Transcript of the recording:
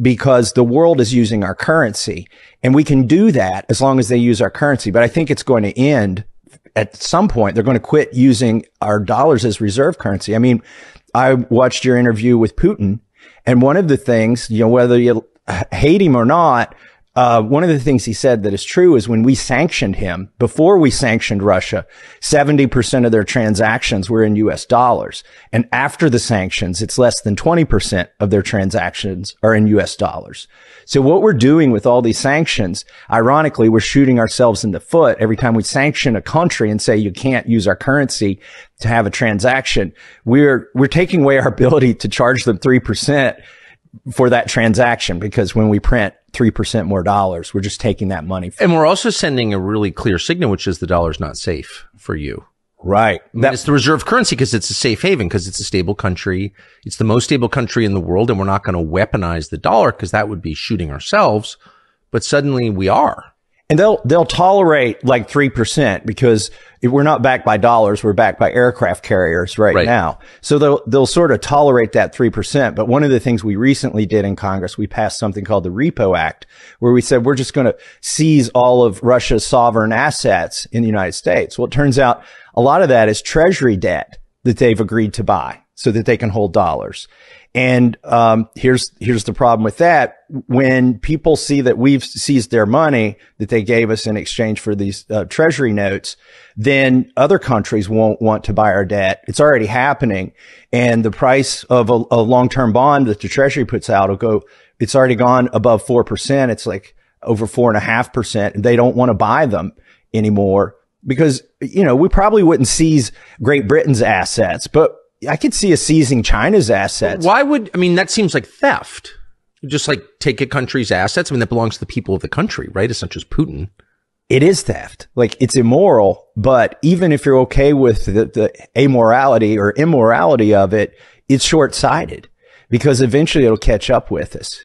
because the world is using our currency, and we can do that as long as they use our currency. But I think it's going to end at some point. They're going to quit using our dollars as reserve currency. I mean, I watched your interview with Putin, and one of the things, whether you hate him or not, one of the things he said that is true is when we sanctioned him, before we sanctioned Russia, 70% of their transactions were in US dollars. And after the sanctions, it's less than 20% of their transactions are in US dollars. So what we're doing with all these sanctions, ironically, we're shooting ourselves in the foot every time we sanction a country and say you can't use our currency to have a transaction. We're taking away our ability to charge them 3% for that transaction, because when we print 3% more dollars, we're just taking that money. And we're also sending a really clear signal, which is the dollar's not safe for you. Right. It's the reserve currency because it's a safe haven, because it's a stable country. It's the most stable country in the world. And we're not going to weaponize the dollar because that would be shooting ourselves. But suddenly we are. And they'll tolerate like 3% because if we're not backed by dollars, we're backed by aircraft carriers right now. So they'll sort of tolerate that 3%. But one of the things we recently did in Congress, we passed something called the Repo Act, where we said we're just going to seize all of Russia's sovereign assets in the United States. Well, it turns out a lot of that is treasury debt that they've agreed to buy so that they can hold dollars. And here's the problem with that. When people see that we've seized their money that they gave us in exchange for these treasury notes, then other countries won't want to buy our debt. It's already happening. And the price of a long-term bond that the treasury puts out it's already gone above 4%. It's like over 4.5%. And they don't want to buy them anymore because, we probably wouldn't seize Great Britain's assets, but I could see us seizing China's assets. That seems like theft. You just like take a country's assets. That belongs to the people of the country, right? It's not just Putin. It is theft. Like, it's immoral, but even if you're okay with the amorality or immorality of it, it's short-sighted because eventually it'll catch up with us.